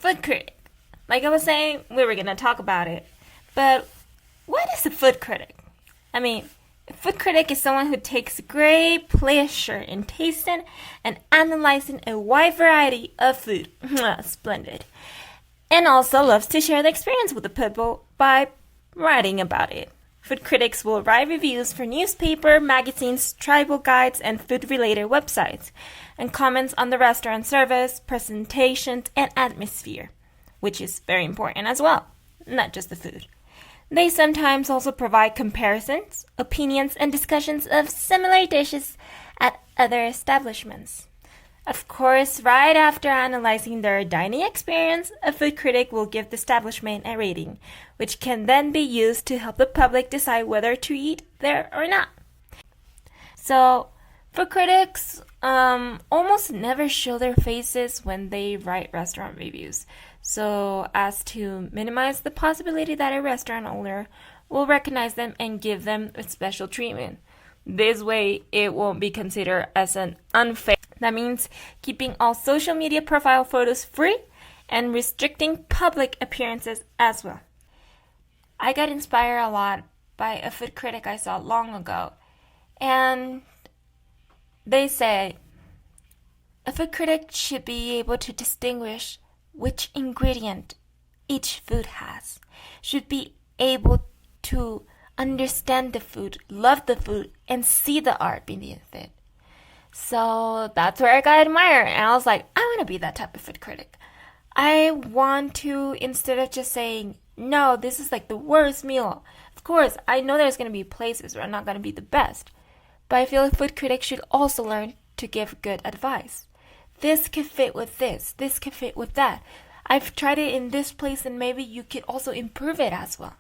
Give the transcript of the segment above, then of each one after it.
Food critic. Like I was saying, we were gonna talk about it. But what is a food critic? I mean, a food critic is someone who takes great pleasure in tasting and analyzing a wide variety of food. Splendid. And also loves to share the experience with the people by writing about it. Food critics will write reviews for newspaper, magazines, travel guides, and food-related websites, and comments on the restaurant service, presentations, and atmosphere, which is very important as well, not just the food. They sometimes also provide comparisons, opinions, and discussions of similar dishes at other establishments. Of course, right after analyzing their dining experience, a food critic will give the establishment a rating, which can then be used to help the public decide whether to eat there or not. So, food critics almost never show their faces when they write restaurant reviews, so as to minimize the possibility that a restaurant owner will recognize them and give them a special treatment. This way, it won't be considered as an unfair. That means keeping all social media profile photos free and restricting public appearances as well. I got inspired a lot by a food critic I saw long ago, and they say a food critic should be able to distinguish which ingredient each food has, should be able to understand the food, love the food, and see the art beneath it. So that's where I got admired, and I was like, I want to be that type of food critic. I want to, instead of just saying, no, this is like the worst meal. Of course, I know there's going to be places where I'm not going to be the best, but I feel a food critic should also learn to give good advice. This could fit with this could fit with that. I've tried it in this place, and maybe you could also improve it as well.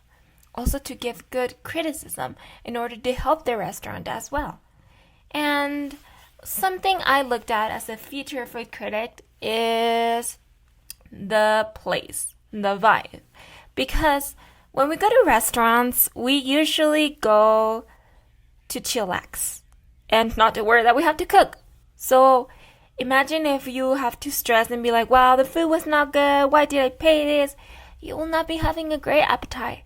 Also to give good criticism in order to help the restaurant as well. And something I looked at as a future food critic is the place, the vibe. Because when we go to restaurants, we usually go to chillax and not to worry that we have to cook. So imagine if you have to stress and be like, wow, the food was not good, why did I pay this? You will not be having a great appetite.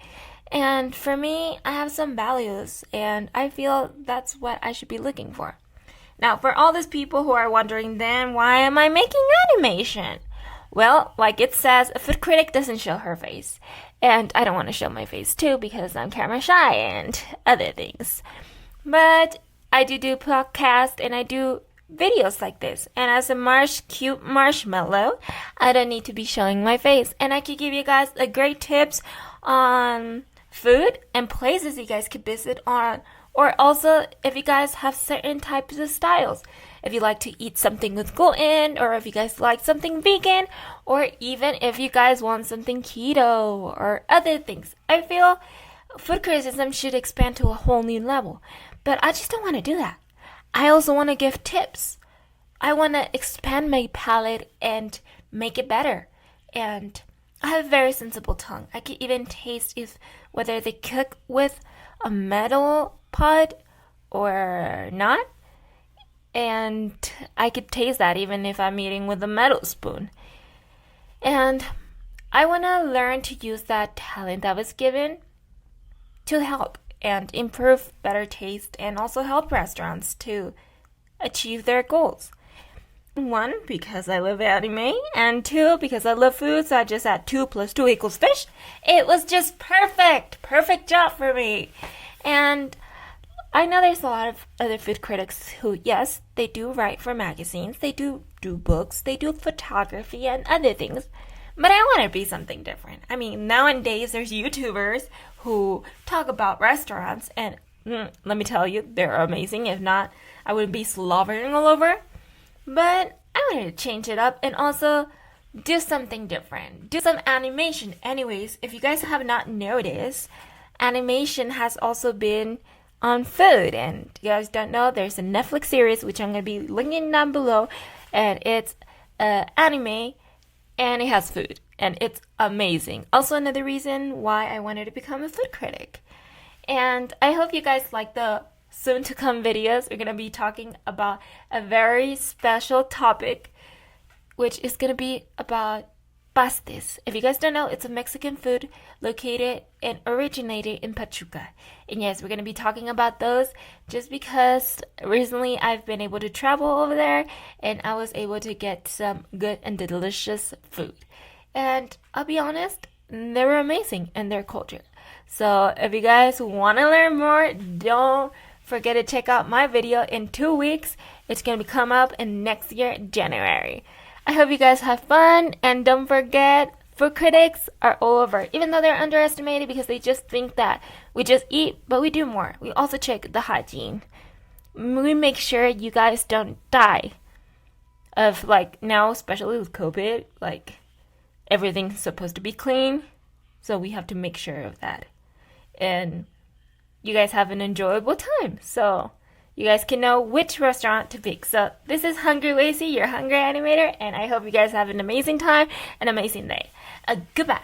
And for me, I have some values, and I feel that's what I should be looking for. Now, for all these people who are wondering, then why am I making animation? Well, like it says, a food critic doesn't show her face. And I don't want to show my face too because I'm camera shy and other things. But I do podcasts and I do videos like this. And as a cute marshmallow, I don't need to be showing my face. And I can give you guys a great tips on food and places you guys could visit on, or also if you guys have certain types of styles, if you like to eat something with gluten, or if you guys like something vegan, or even if you guys want something keto or other things. I feel food criticism should expand to a whole new level, but I just don't want to do that. I also want to give tips. I want to expand my palate and make it better. And I have a very sensible tongue. I can even taste whether they cook with a metal pot or not. And I could taste that even if I'm eating with a metal spoon. And I want to learn to use that talent that was given to help and improve better taste and also help restaurants to achieve their goals. One, because I love anime, and two, because I love food, so I just add 2 + 2 = fish. It was just perfect job for me. And I know there's a lot of other food critics who, yes, they do write for magazines, they do books, they do photography and other things, but I want to be something different. I mean, nowadays there's YouTubers who talk about restaurants, and let me tell you, they're amazing. If not, I would be slobbering all over. But I wanted to change it up and also do something different. Do some animation. Anyways, if you guys have not noticed, animation has also been on food. And if you guys don't know, there's a Netflix series, which I'm going to be linking down below. And it's anime, and it has food. And it's amazing. Also another reason why I wanted to become a food critic. And I hope you guys like the soon to come videos. We're going to be talking about a very special topic, which is going to be about pastes. If you guys don't know, it's a Mexican food located and originated in Pachuca. And yes, we're going to be talking about those just because recently I've been able to travel over there and I was able to get some good and delicious food. And I'll be honest, they were amazing in their culture. So if you guys want to learn more, don't forget to check out my video in 2 weeks. It's going to come up in next year, January. I hope you guys have fun, and don't forget, food critics are all over. Even though they're underestimated because they just think that we just eat, but we do more. We also check the hygiene. We make sure you guys don't die of, like, now, especially with COVID, like, everything's supposed to be clean, so we have to make sure of that. And you guys have an enjoyable time, so you guys can know which restaurant to pick. So this is HungryWeiXi, your hungry animator, and I hope you guys have an amazing time, an amazing day. Goodbye.